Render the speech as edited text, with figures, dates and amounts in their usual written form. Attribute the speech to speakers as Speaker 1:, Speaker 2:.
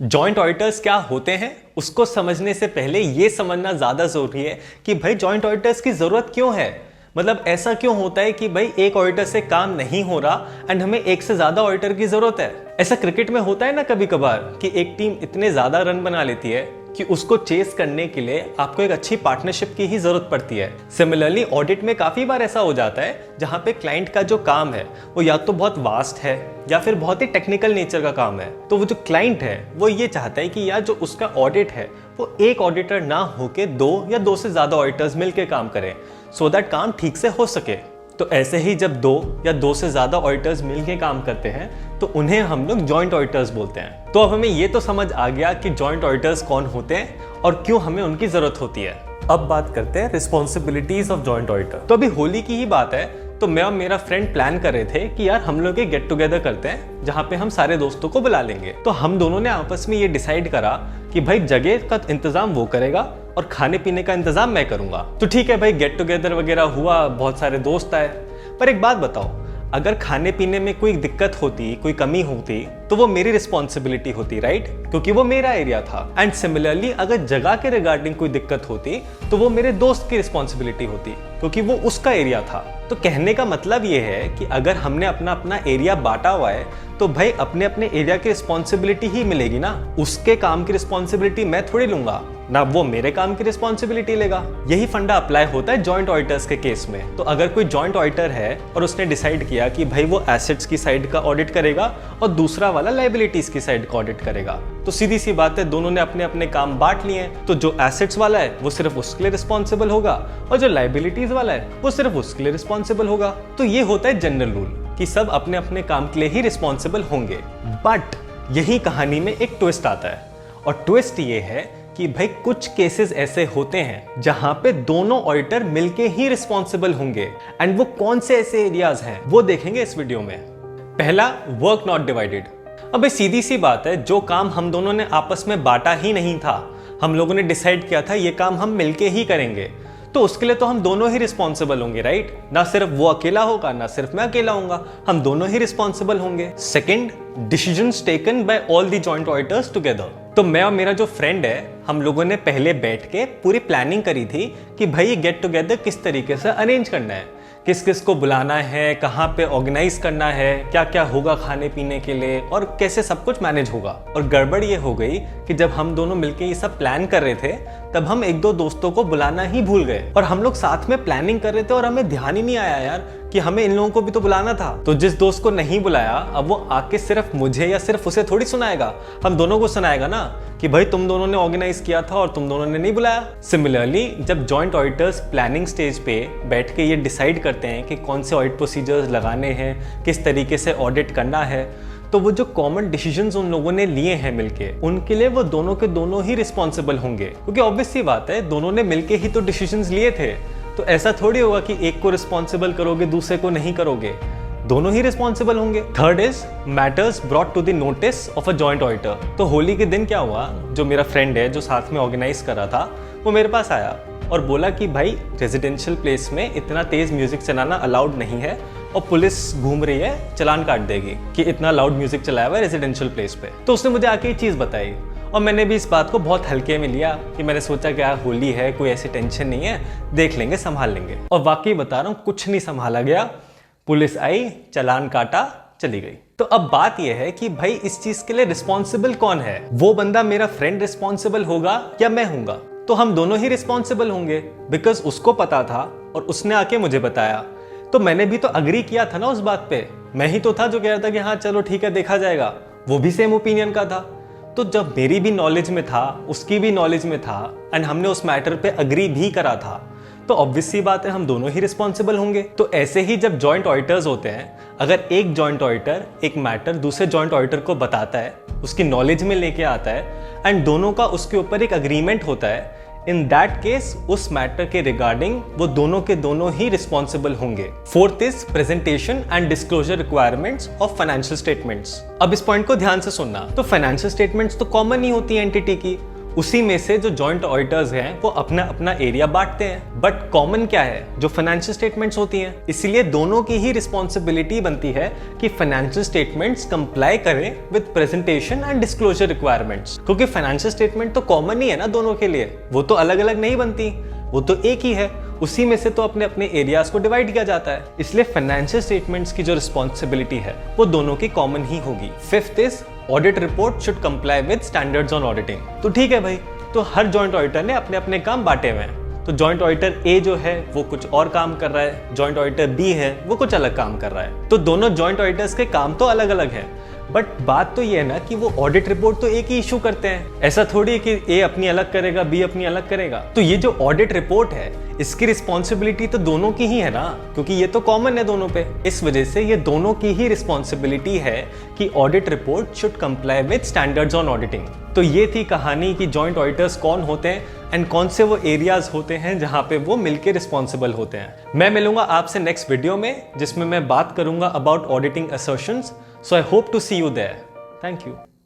Speaker 1: Joint auditors क्या होते हैं उसको समझने से पहले ये समझना ज्यादा जरूरी है कि भाई जॉइंट ऑडिटर्स की जरूरत क्यों है। मतलब ऐसा क्यों होता है कि भाई एक ऑडिटर से काम नहीं हो रहा एंड हमें एक से ज्यादा ऑडिटर की जरूरत है। ऐसा क्रिकेट में होता है ना कभी कभार कि एक टीम इतने ज्यादा रन बना लेती है कि उसको चेस करने के लिए आपको एक अच्छी पार्टनरशिप की ही जरूरत पड़ती है। सिमिलरली ऑडिट में काफी बार ऐसा हो जाता है जहां पे क्लाइंट का जो काम है वो या तो बहुत वास्ट है या फिर बहुत ही टेक्निकल नेचर का काम है। तो वो जो क्लाइंट है वो ये चाहता है कि यार जो उसका ऑडिट है वो एक ऑडिटर ना होके दो या दो से ज्यादा ऑडिटर्स मिलकर काम करें सो दैट काम ठीक से हो सके। तो ऐसे ही जब दो या दो से ज्यादा ऑडिटर्स मिलकर काम करते हैं तो उन्हें हम लोग जॉइंट ऑडिटर्स बोलते हैं। तो अब हमें ये तो समझ आ गया कि जॉइंट ऑडिटर्स कौन होते हैं और क्यों हमें उनकी जरूरत होती है। अब बात करते हैं रिस्पॉन्सिबिलिटीज ऑफ जॉइंट ऑडिटर। तो अभी होली की ही बात है, तो मैं और मेरा फ्रेंड प्लान कर रहे थे कि यार हम लोग एक गेट टुगेदर करते हैं जहाँ पे हम सारे दोस्तों को बुला लेंगे। तो हम दोनों ने आपस में ये डिसाइड करा कि भाई जगह का इंतजाम वो करेगा और खाने पीने का इंतजाम मैं करूंगा। तो ठीक है भाई, गेट टुगेदर वगैरह हुआ, बहुत सारे दोस्त आए। पर एक बात बताओ, अगर खाने पीने में कोई दिक्कत होती, कोई कमी होती तो वो मेरी रिस्पॉन्सिबिलिटी होती, राइट? क्योंकि वो मेरा एरिया था। एंड सिमिलरली अगर जगह के रिगार्डिंग कोई दिक्कत होती तो वो मेरे दोस्त की रिस्पॉन्सिबिलिटी होती क्योंकि वो उसका एरिया था। तो कहने का मतलब ये है कि अगर हमने अपना अपना एरिया बांटा हुआ है तो भाई अपने अपने एरिया की रिस्पॉन्सिबिलिटी ही मिलेगी ना। उसके काम की रिस्पॉन्सिबिलिटी मैं थोड़ी लूंगा ना, वो मेरे काम की रिस्पॉन्सिबिलिटी लेगा। यही फंडा अप्लाई होता है जॉइंट ऑडिटर्स के केस में। तो अगर कोई जॉइंट ऑडिटर है और उसने डिसाइड किया कि भाई वो एसेट्स की साइड का ऑडिट करेगा और दूसरा वाला लायबिलिटीज की साइड का ऑडिट करेगा, तो सीधी सी बात है दोनों ने अपने अपने काम बांट लिए हैं। तो जो एसेट्स वाला है वो सिर्फ उसके लिए रिस्पॉन्सिबल होगा और जो लायबिलिटीज वाला है वो सिर्फ उसके लिए रिस्पॉन्सिबल होगा। तो ये होता है जनरल रूल कि सब अपने अपने काम के लिए ही रिस्पॉन्सिबल होंगे। बट यही कहानी में एक ट्विस्ट आता है और ट्विस्ट ये है कि भाई कुछ केसेस ऐसे होते हैं जहां पे दोनों ऑडिटर मिलके ही रिस्पॉन्सिबल होंगे। एंड वो कौन से ऐसे एरियाज हैं वो देखेंगे इस वीडियो में। पहला, वर्क नॉट डिवाइडेड। अब सीधी सी बात है, जो काम हम दोनों ने आपस में बांटा ही नहीं था, हम लोगों ने डिसाइड किया था ये काम हम मिलके ही करेंगे, तो उसके लिए तो हम दोनों ही रिस्पॉन्सिबल होंगे, राइट? ना सिर्फ वो अकेला होगा ना सिर्फ मैं अकेला होऊंगा, हम दोनों ही रिस्पॉन्सिबल होंगे। Second, decisions taken by all the joint auditors together. तो मैं और मेरा जो फ्रेंड है हम लोगों ने पहले बैठ के पूरी प्लानिंग करी थी कि भाई ये गेट टुगेदर किस तरीके से अरेंज करना है, किस किस को बुलाना है, कहाँ पे ऑर्गेनाइज करना है, क्या क्या होगा खाने पीने के लिए और कैसे सब कुछ मैनेज होगा। और गड़बड़ ये हो गई कि जब हम दोनों मिलके ये सब प्लान कर रहे थे तब हम एक दो दोस्तों को बुलाना ही भूल गए और हम लोग साथ में प्लानिंग कर रहे थे और हमें ध्यान ही नहीं आया यार कि हमें इन लोगों को भी तो बुलाना था। तो जिस दोस्त को नहीं बुलाया अब वो आके सिर्फ मुझे या सिर्फ उसे थोड़ी सुनाएगा, हम दोनों को सुनाएगा ना कि भाई तुम दोनों ने ऑर्गेनाइज किया था और तुम दोनों ने नहीं बुलाया। सिमिलरली जब जॉइंट ऑडिटर्स प्लानिंग स्टेज पे बैठ के ये डिसाइड करते हैं कि कौन से ऑडिट प्रोसीजर्स लगाने हैं, किस तरीके से ऑडिट करना है, तो वो जो कॉमन डिसीजंस उन लोगों ने लिए हैं मिलके, उनके लिए वो दोनों के दोनों ही रिस्पॉन्सिबल होंगे। क्योंकि ऑब्वियस सी बात है दोनों ने मिलके ही तो डिसीजंस लिए थे, तो ऐसा थोड़ी होगा कि एक को रिस्पॉन्सिबल करोगे दूसरे को नहीं करोगे, दोनों ही रिस्पॉन्सिबल होंगे। Third is matters brought to the notice of a joint auditor. तो होली के दिन क्या हुआ, जो मेरा फ्रेंड है जो साथ में ऑर्गेनाइज कर रहा था वो मेरे पास आया और बोला कि भाई रेजिडेंशियल प्लेस में इतना तेज म्यूजिक चलाना अलाउड नहीं है और पुलिस घूम रही है, चालान काट देगी कि इतना लाउड म्यूजिक चलाया हुआ है रेजिडेंशियल प्लेस पे। तो उसने मुझे आके ये चीज बताई और मैंने भी इस बात को बहुत हल्के में लिया कि मैंने सोचा कि यार होली है, कोई ऐसी टेंशन नहीं है, देख लेंगे, संभाल लेंगे। और वाकई बता रहा हूँ कुछ नहीं संभाला गया, पुलिस आई, चालान काटा, चली गई। तो अब बात यह है कि भाई इस चीज के लिए रिस्पॉन्सिबल कौन है? वो बंदा मेरा फ्रेंड रिस्पॉन्सिबल होगा या मैं हूंगा? तो हम दोनों ही रिस्पॉन्सिबल होंगे बिकॉज उसको पता था और उसने आके मुझे बताया। तो मैंने भी तो अग्री किया था ना उस बात पे, मैं ही तो था जो कह रहा था कि हाँ चलो ठीक है देखा जाएगा। वो भी सेम ओपिनियन का था। तो जब मेरी भी नॉलेज में था, उसकी भी नॉलेज में था एंड हमने उस मैटर पे अग्री भी करा था, तो ऑब्वियस सी बात है हम दोनों ही रिस्पॉन्सिबल होंगे। तो ऐसे ही जब जॉइंट ऑडिटर्स होते हैं, अगर एक जॉइंट ऑडिटर एक मैटर दूसरे जॉइंट ऑडिटर को बताता है, उसकी नॉलेज में लेके आता है एंड दोनों का उसके ऊपर एक अग्रीमेंट होता है, इन दैट केस उस मैटर के रिगार्डिंग वो दोनों के दोनों ही रिस्पॉन्सिबल होंगे। Fourth is presentation and disclosure requirements of financial statements. अब इस पॉइंट को ध्यान से सुनना। तो फाइनेंशियल स्टेटमेंट्स तो कॉमन ही होती है एंटिटी की, उसी में से जो जॉइंट ऑडिटर्स हैं वो अपना अपना एरिया बांटते हैं। बट कॉमन क्या है? जो फाइनेंशियल स्टेटमेंट्स होती हैं। इसीलिए दोनों की ही रिस्पॉन्सिबिलिटी बनती है कि फाइनेंशियल स्टेटमेंट्स कंप्लाई करें with presentation and disclosure requirements. क्योंकि फाइनेंशियल स्टेटमेंट तो कॉमन ही है ना दोनों के लिए, वो तो अलग अलग नहीं बनती, वो तो एक ही है। उसी में से तो अपने अपने एरियाज को डिवाइड किया जाता है। इसलिए फाइनेंशियल स्टेटमेंट्स की जो रिस्पॉन्सिबिलिटी है वो दोनों की कॉमन ही होगी। Fifth is audit report should comply with standards on auditing. तो ठीक है भाई, तो हर जॉइंट ऑडिटर ने अपने अपने काम बांटे हुए हैं। तो जॉइंट ऑडिटर ए जो है वो कुछ और काम कर रहा है, जॉइंट ऑडिटर बी है वो कुछ अलग काम कर रहा है। तो दोनों जॉइंट ऑडिटर्स के काम तो अलग अलग है, बट बात तो ये है ना कि वो ऑडिट रिपोर्ट तो एक ही इशू करते हैं। ऐसा थोड़ी है कि ए अपनी अलग करेगा, बी अपनी अलग करेगा। तो ये जो ऑडिट रिपोर्ट है इसकी रिस्पॉन्सिबिलिटी तो दोनों की ही है ना, क्योंकि ये तो कॉमन है दोनों पे। इस वजह से ये दोनों की ही रिस्पॉन्सिबिलिटी है कि audit report should comply with standards on auditing. तो ये थी कहानी कि जॉइंट ऑडिटर्स कौन होते हैं एंड कौन से वो एरियाज होते हैं जहां पे वो मिलके रिस्पॉन्सिबल होते हैं। मैं मिलूंगा आपसे नेक्स्ट वीडियो में जिसमें मैं बात करूंगा about auditing assertions. So I hope to see you there. Thank you.